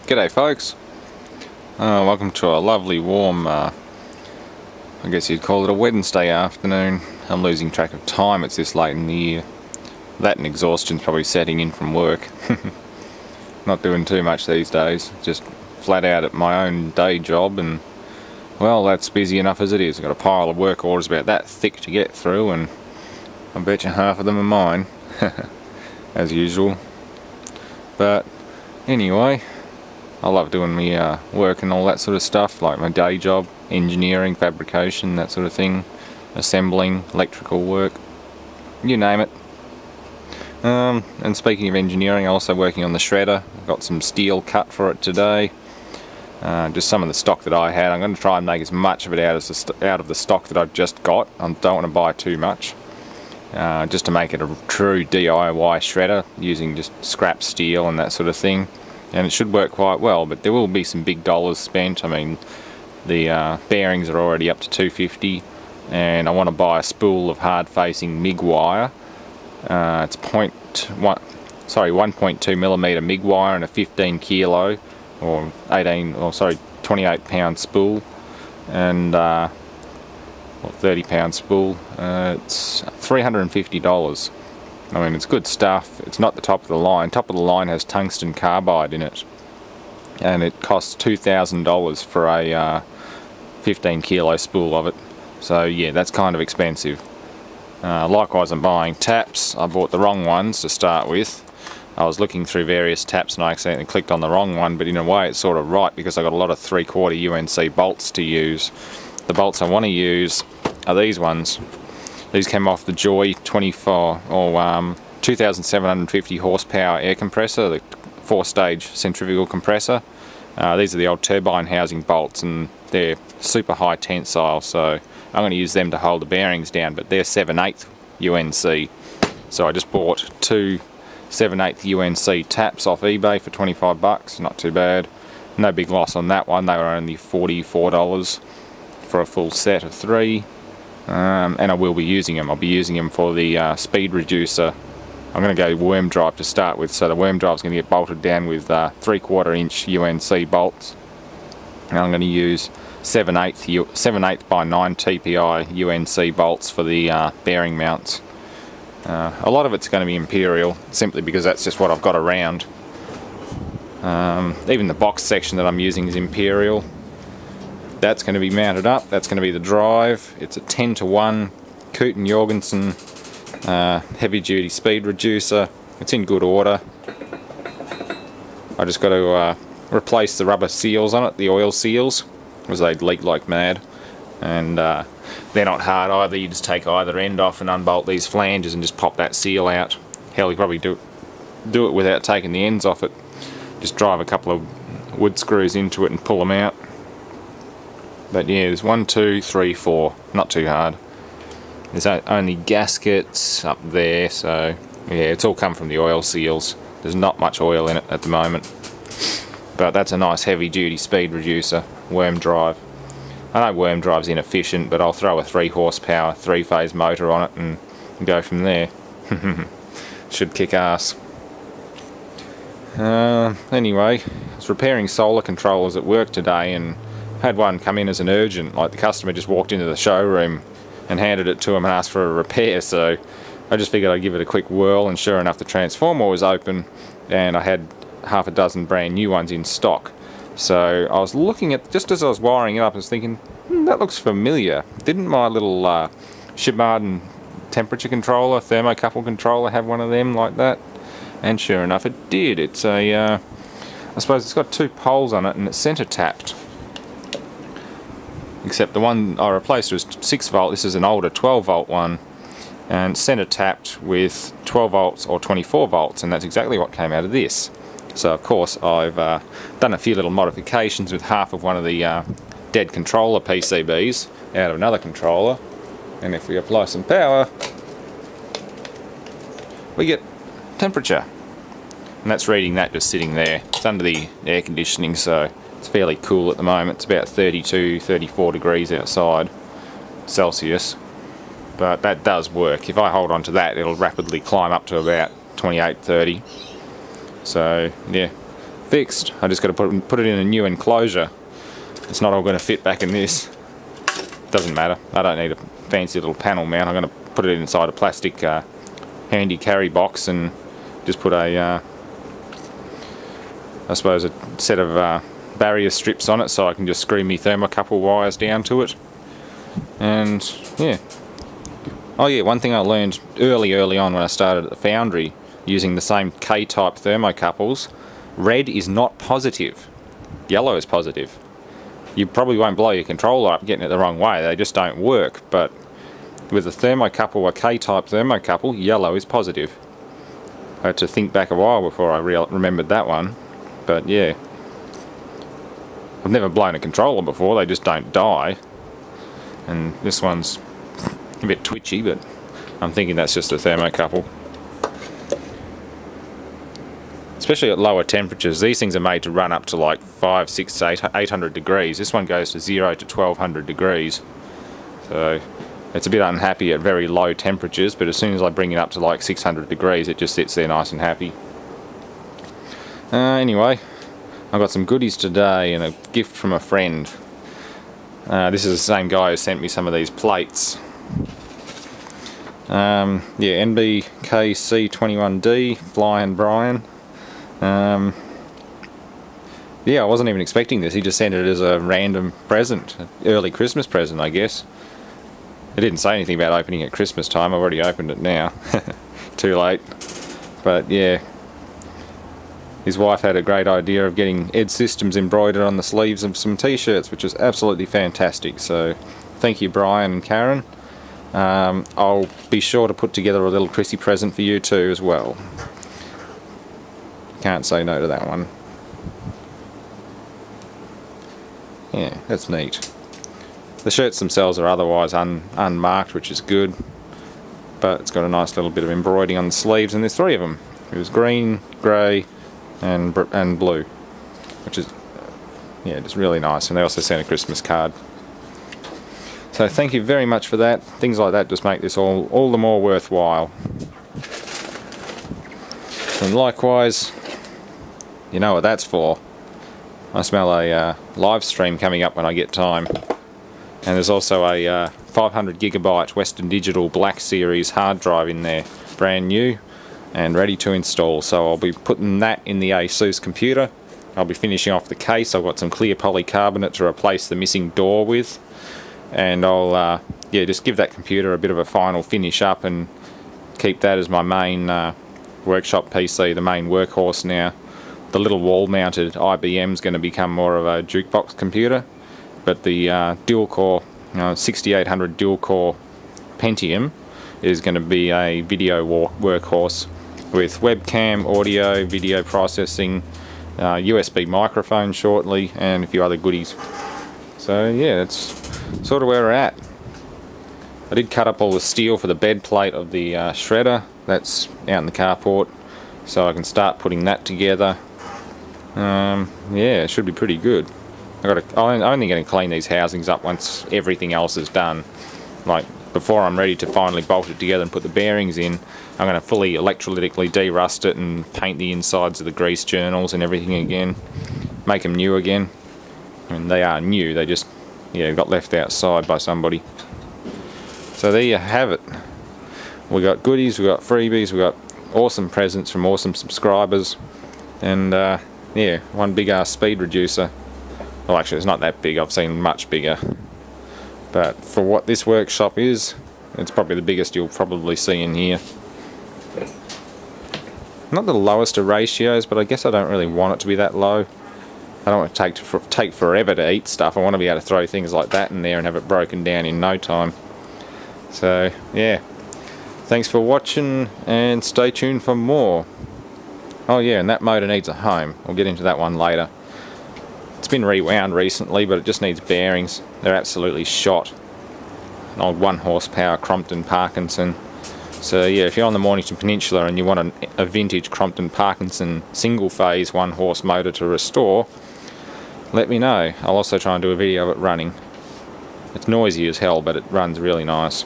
G'day folks, welcome to a lovely warm, I guess you'd call it a Wednesday afternoon. I'm losing track of time, it's this late in the year. That and exhaustion's probably setting in from work. Not doing too much these days, just flat out at my own day job, and well, that's busy enough as it is. I've got a pile of work orders about that thick to get through, and I bet you half of them are mine, as usual. But anyway, I love doing my work and all that sort of stuff, like my day job, engineering, fabrication, that sort of thing, assembling, electrical work, you name it. And speaking of engineering, I'm also working on the shredder. I've got some steel cut for it today. Just some of the stock that I had. I'm going to try and make as much of it out of the stock that I've just got. I don't want to buy too much, just to make it a true DIY shredder using just scrap steel and that sort of thing. And it should work quite well, but there will be some big dollars spent. I mean, the bearings are already up to $250, and I want to buy a spool of hard-facing MIG wire. It's 1.2 millimeter MIG wire and a 15 kilo or 28 pound spool, and 30 pound spool. It's $350. I mean, it's good stuff. It's not the top of the line. Top of the line has tungsten carbide in it, and it costs $2,000 for a 15 kilo spool of it. So yeah, that's kind of expensive. Likewise, I'm buying taps. I bought the wrong ones to start with. I was looking through various taps and I accidentally clicked on the wrong one, but in a way it's sort of right, because I've got a lot of 3/4 UNC bolts to use. The bolts I want to use are these ones. These came off the Joy 24 or 2750 horsepower air compressor, the 4-stage centrifugal compressor. These are the old turbine housing bolts, and they're super high tensile, so I'm going to use them to hold the bearings down, but they're 7/8 UNC. So I just bought two 7/8 UNC taps off eBay for 25 bucks, not too bad. No big loss on that one, they were only $44 for a full set of 3. And I will be using them. I'll be using them for the speed reducer. I'm going to go worm drive to start with, so the worm drive is going to get bolted down with 3/4 inch UNC bolts. And I'm going to use 7/8 by 9 TPI UNC bolts for the bearing mounts. A lot of it's going to be Imperial, simply because that's just what I've got around. Even the box section that I'm using is Imperial. That's going to be mounted up. That's going to be the drive. It's a 10-to-1 Cooten Jorgensen heavy duty speed reducer. It's in good order. I just got to replace the rubber seals on it, the oil seals, because they leak like mad, and they're not hard either. You just take either end off and unbolt these flanges and just pop that seal out. Hell, you probably do it without taking the ends off it. Just drive a couple of wood screws into it and pull them out. But yeah, there's 1, 2, 3, 4, not too hard. There's only gaskets up there, so yeah, it's all come from the oil seals. There's not much oil in it at the moment. But that's a nice heavy duty speed reducer, worm drive. I know worm drive's inefficient, but I'll throw a 3 horsepower 3-phase motor on it and go from there. Should kick ass. Anyway, I was repairing solar controllers at work today, and had one come in as an urgent. Like, the customer just walked into the showroom and handed it to him and asked for a repair, so I just figured I'd give it a quick whirl, and sure enough the transformer was open and I had half a dozen brand new ones in stock. So I was looking at, just as I was wiring it up, I was thinking, that looks familiar. Didn't my little Shimada temperature controller, thermocouple controller, have one of them like that? And sure enough it did. It's a, I suppose it's got 2 poles on it and it's center tapped. Except the one I replaced was 6 volt, this is an older 12 volt one, and center tapped with 12 volts or 24 volts, and that's exactly what came out of this. So of course I've done a few little modifications with half of one of the dead controller PCBs out of another controller, and if we apply some power we get temperature, and that's reading that just sitting there. It's under the air conditioning, so it's fairly cool at the moment. It's about 32, 34 degrees outside Celsius, but that does work. If I hold on to that, it'll rapidly climb up to about 28, 30. So yeah, fixed. I just got to put it in a new enclosure. It's not all going to fit back in this. Doesn't matter. I don't need a fancy little panel mount. I'm going to put it inside a plastic handy carry box and just put a, I suppose, a set of barrier strips on it so I can just screw my thermocouple wires down to it. And yeah. Oh yeah, one thing I learned early on when I started at the foundry using the same K-type thermocouples, red is not positive, yellow is positive. You probably won't blow your controller up getting it the wrong way, they just don't work, but with a thermocouple, a K-type thermocouple, yellow is positive. I had to think back a while before I remembered that one, but yeah. I've never blown a controller before, they just don't die. And this one's a bit twitchy, but I'm thinking that's just a thermocouple. Especially at lower temperatures, these things are made to run up to like 500, 600, 800 degrees. This one goes to 0 to 1200 degrees. So it's a bit unhappy at very low temperatures, but as soon as I bring it up to like 600 degrees, it just sits there nice and happy. Anyway, I got some goodies today and a gift from a friend. This is the same guy who sent me some of these plates. Yeah, NBKC21D, Flying Brian. Yeah, I wasn't even expecting this. He just sent it as a random present, early Christmas present, I guess. It didn't say anything about opening at Christmas time. I've already opened it now. Too late. But yeah, his wife had a great idea of getting Ed Systems embroidered on the sleeves of some t-shirts, which is absolutely fantastic. So thank you, Brian and Karen. I'll be sure to put together a little Chrissy present for you too as well. Can't say no to that one. Yeah, that's neat. The shirts themselves are otherwise unmarked, which is good, but it's got a nice little bit of embroidering on the sleeves, and there's 3 of them. It was green, grey and blue, which is, yeah, just really nice. And they also sent a Christmas card. So thank you very much for that. Things like that just make this all the more worthwhile. And likewise, you know what that's for. I smell a live stream coming up when I get time. And there's also a 500 gigabyte Western Digital Black Series hard drive in there, brand new and ready to install. So I'll be putting that in the ASUS computer. I'll be finishing off the case. I've got some clear polycarbonate to replace the missing door with. And I'll yeah, just give that computer a bit of a final finish up and keep that as my main workshop PC, the main workhorse now. The little wall-mounted IBM is going to become more of a jukebox computer, but the dual-core 6800 dual-core Pentium is going to be a video workhorse with webcam, audio, video processing, USB microphone shortly, and a few other goodies. So yeah, that's sort of where we're at. I did cut up all the steel for the bed plate of the shredder. That's out in the carport, so I can start putting that together. Yeah, it should be pretty good. I'm only going to clean these housings up once everything else is done. Like, before I'm ready to finally bolt it together and put the bearings in, I'm going to fully electrolytically de-rust it and paint the insides of the grease journals and everything again. Make them new again. I mean, they are new, they just, yeah, got left outside by somebody. So there you have it. We got goodies, we got freebies, we got awesome presents from awesome subscribers, and yeah, one big ass speed reducer. Well, actually it's not that big, I've seen much bigger, but for what this workshop is, it's probably the biggest you'll probably see in here. Not the lowest of ratios, but I guess I don't really want it to be that low. I don't want to take forever to eat stuff. I want to be able to throw things like that in there and have it broken down in no time. So yeah, thanks for watching and stay tuned for more. Oh yeah, and that motor needs a home. We'll get into that one later. It's been rewound recently, but it just needs bearings. They're absolutely shot. An old 1 horsepower Crompton Parkinson. So yeah, if you're on the Mornington Peninsula and you want a vintage Crompton Parkinson single phase 1 horse motor to restore, let me know. I'll also try and do a video of it running. It's noisy as hell, but it runs really nice.